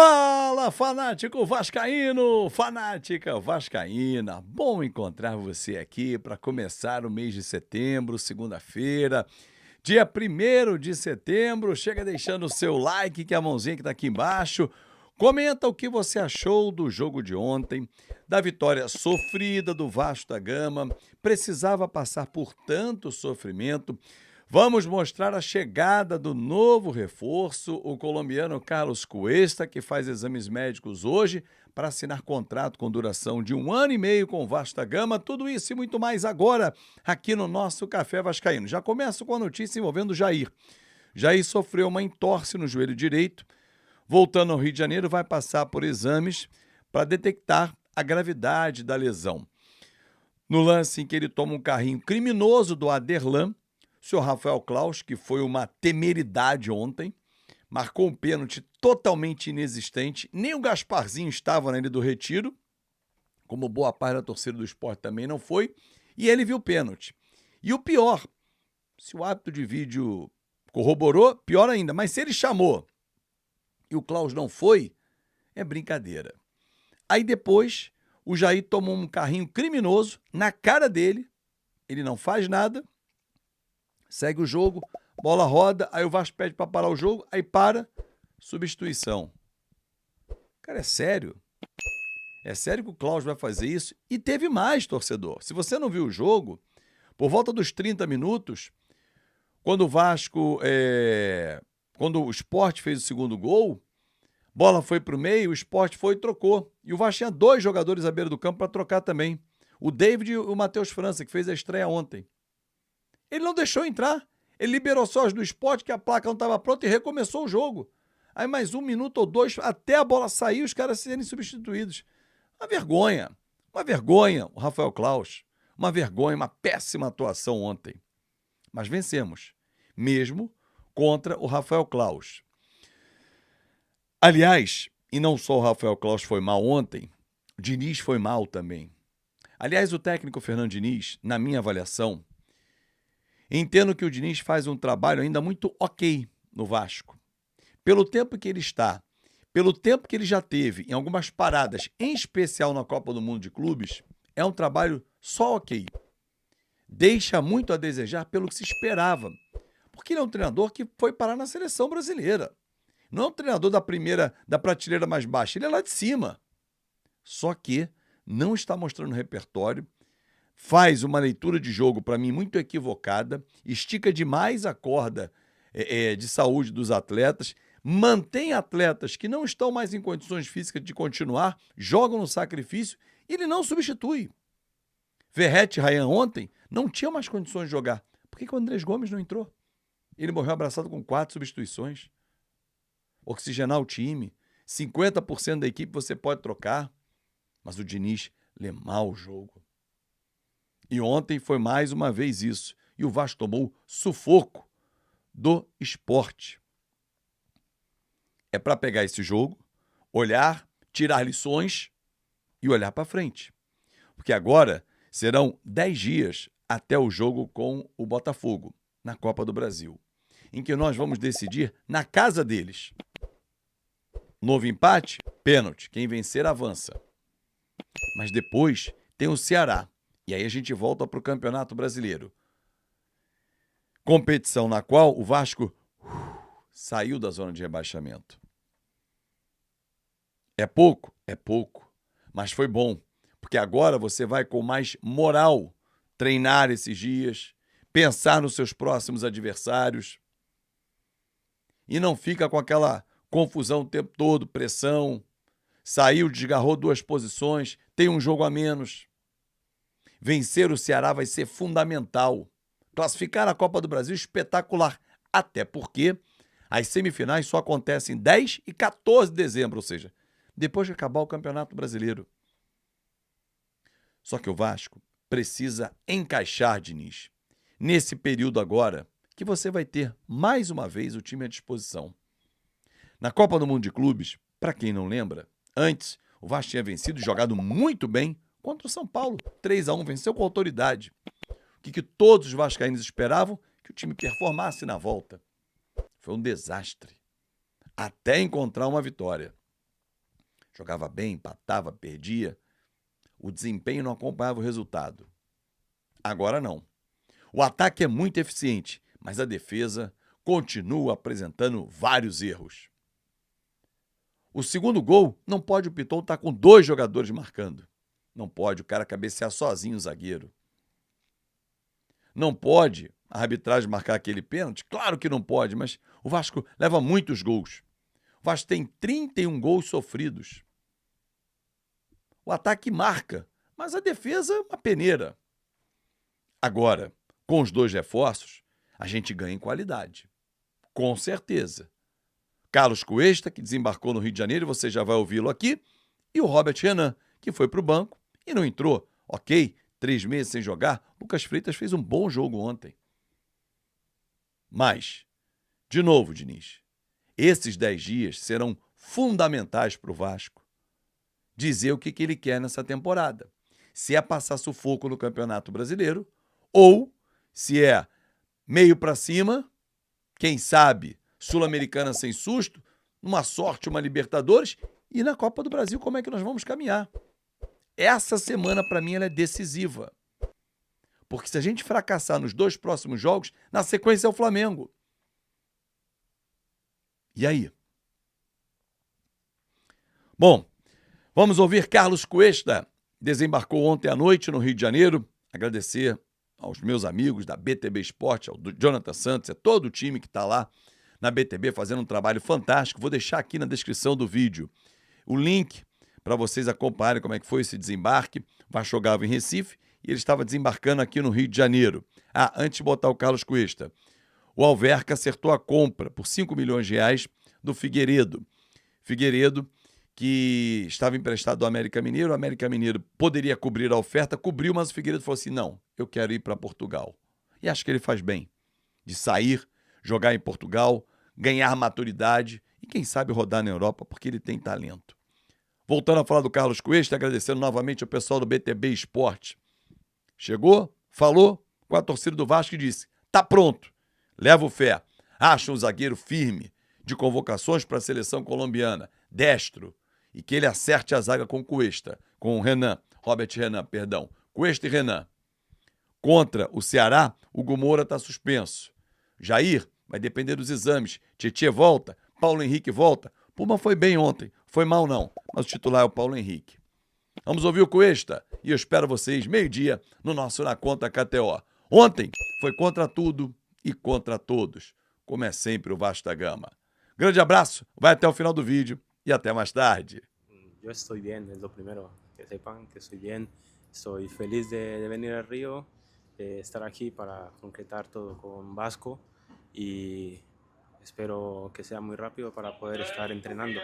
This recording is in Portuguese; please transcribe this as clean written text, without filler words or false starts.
Fala, fanático vascaíno, fanática vascaína. Bom encontrar você aqui para começar o mês de setembro, segunda-feira, dia 1º de setembro. Chega deixando o seu like, que é a mãozinha que está aqui embaixo. Comenta o que você achou do jogo de ontem, da vitória sofrida do Vasco da Gama. Precisava passar por tanto sofrimento. Vamos mostrar a chegada do novo reforço, o colombiano Carlos Cuesta, que faz exames médicos hoje para assinar contrato com duração de 1 ano e meio com o Vasco da Gama. Tudo isso e muito mais agora aqui no nosso Café Vascaíno. Já começo com a notícia envolvendo o Jair. Jair sofreu uma entorse no joelho direito. Voltando ao Rio de Janeiro, vai passar por exames para detectar a gravidade da lesão. No lance em que ele toma um carrinho criminoso do Aderlan, o senhor Rafael Claus, que foi uma temeridade ontem, marcou um pênalti totalmente inexistente. Nem o Gasparzinho estava na Ilha do Retiro, como boa parte da torcida do Sport também não foi, e ele viu o pênalti. E o pior, se o árbitro de vídeo corroborou, pior ainda, mas se ele chamou e o Claus não foi, é brincadeira. Aí depois, o Jair tomou um carrinho criminoso na cara dele, ele não faz nada, segue o jogo, bola roda, aí o Vasco pede para parar o jogo, aí para, substituição. Cara, é sério? É sério que o Claus vai fazer isso? E teve mais, torcedor. Se você não viu o jogo, por volta dos 30 minutos, quando o Vasco, quando o Sport fez o segundo gol, bola foi para o meio, o Sport foi e trocou. E o Vasco tinha 2 jogadores à beira do campo para trocar também. O David e o Matheus França, que fez a estreia ontem. Ele não deixou entrar. Ele liberou só os do Sport, que a placa não estava pronta, e recomeçou o jogo. Aí mais 1 minuto ou 2, até a bola sair, os caras serem substituídos. Uma vergonha o Rafael Claus. Uma vergonha, uma péssima atuação ontem. Mas vencemos, mesmo contra o Rafael Claus. Aliás, e não só o Rafael Claus foi mal ontem, o Diniz foi mal também. Aliás, o técnico Fernando Diniz, na minha avaliação, entendo que o Diniz faz um trabalho ainda muito ok no Vasco. Pelo tempo que ele está, pelo tempo que ele já teve em algumas paradas, em especial na Copa do Mundo de Clubes, é um trabalho só ok. Deixa muito a desejar pelo que se esperava, porque ele é um treinador que foi parar na seleção brasileira. Não é um treinador da prateleira mais baixa, ele é lá de cima. Só que não está mostrando repertório, faz uma leitura de jogo, para mim, muito equivocada, estica demais a corda de saúde dos atletas, mantém atletas que não estão mais em condições físicas de continuar, jogam no sacrifício e ele não substitui. Verratti e Ryan ontem não tinham mais condições de jogar. Por que o Andrés Gomes não entrou? Ele morreu abraçado com 4 substituições. Oxigenar o time, 50% da equipe você pode trocar, mas o Diniz lê mal o jogo. E ontem foi mais uma vez isso. E o Vasco tomou sufoco do Sport. É para pegar esse jogo, olhar, tirar lições e olhar para frente. Porque agora serão 10 dias até o jogo com o Botafogo, na Copa do Brasil, em que nós vamos decidir na casa deles. Novo empate, pênalti. Quem vencer avança. Mas depois tem o Ceará. E aí a gente volta para o Campeonato Brasileiro. Competição na qual o Vasco saiu da zona de rebaixamento. É pouco? É pouco. Mas foi bom. Porque agora você vai com mais moral treinar esses dias, pensar nos seus próximos adversários. E não fica com aquela confusão o tempo todo, pressão. Saiu, desgarrou 2 posições, tem um jogo a menos. Vencer o Ceará vai ser fundamental. Classificar a Copa do Brasil, espetacular. Até porque as semifinais só acontecem 10 e 14 de dezembro, ou seja, depois de acabar o Campeonato Brasileiro. Só que o Vasco precisa encaixar, Diniz, nesse período agora que você vai ter mais uma vez o time à disposição. Na Copa do Mundo de Clubes, para quem não lembra, antes o Vasco tinha vencido e jogado muito bem contra o São Paulo. 3-1, venceu com autoridade. O que todos os vascaínos esperavam? Que o time performasse na volta. Foi um desastre. Até encontrar uma vitória. jogava bem, empatava, perdia, o desempenho não acompanhava o resultado. Agora não. O ataque é muito eficiente, mas a defesa continua apresentando vários erros. O segundo gol, não pode o Piton estar com 2 jogadores marcando. Não pode o cara cabecear sozinho o zagueiro. Não pode a arbitragem marcar aquele pênalti? Claro que não pode, mas o Vasco leva muitos gols. O Vasco tem 31 gols sofridos. O ataque marca, mas a defesa é uma peneira. Agora, com os 2 reforços, a gente ganha em qualidade. Com certeza. Carlos Cuesta, que desembarcou no Rio de Janeiro, você já vai ouvi-lo aqui, e o Robert Renan, que foi para o banco e não entrou. Ok, 3 meses sem jogar, Lucas Freitas fez um bom jogo ontem. Mas, de novo, Diniz, esses 10 dias serão fundamentais para o Vasco dizer o que ele quer nessa temporada. Se é passar sufoco no Campeonato Brasileiro ou se é meio para cima, quem sabe Sul-Americana sem susto, uma sorte, uma Libertadores e na Copa do Brasil como é que nós vamos caminhar. Essa semana para mim ela é decisiva. Porque se a gente fracassar nos 2 próximos jogos, na sequência é o Flamengo. E aí? Bom, vamos ouvir Carlos Cuesta. Desembarcou ontem à noite no Rio de Janeiro. Agradecer aos meus amigos da BTB Esporte, ao Jonathan Santos, a todo o time que está lá na BTB fazendo um trabalho fantástico. Vou deixar aqui na descrição do vídeo o link para vocês acompanharem como é que foi esse desembarque. O Vasco jogava em Recife e ele estava desembarcando aqui no Rio de Janeiro. Antes de botar o Carlos Cuesta, o Alverca acertou a compra por 5 milhões de reais do Figueiredo. Figueiredo, que estava emprestado do América Mineiro, o América Mineiro poderia cobrir a oferta, cobriu, mas o Figueiredo falou assim, não, eu quero ir para Portugal. E acho que ele faz bem de sair, jogar em Portugal, ganhar maturidade e quem sabe rodar na Europa, porque ele tem talento. Voltando a falar do Carlos Cuesta, agradecendo novamente ao pessoal do BTB Esporte. Chegou, falou com a torcida do Vasco e disse, tá pronto, levo fé, acha um zagueiro firme, de convocações para a seleção colombiana, destro, e que ele acerte a zaga com Cuesta, com o Renan, Robert Renan, perdão, Cuesta e Renan. Contra o Ceará, o Hugo Moura está suspenso. Jair vai depender dos exames. Tietê volta, Paulo Henrique volta. Puma foi bem ontem, foi mal não, mas o titular é o Paulo Henrique. Vamos ouvir o Cuesta e eu espero vocês meio-dia no nosso Na Conta KTO. Ontem foi contra tudo e contra todos, como é sempre o Vasco da Gama. Grande abraço, vai até o final do vídeo e até mais tarde. Yo estoy bien, es lo primero, que sepan que estoy bien, estoy feliz de venir al Río, de estar aquí para concretar todo con Vasco y espero que sea muy rápido para poder estar entrenando.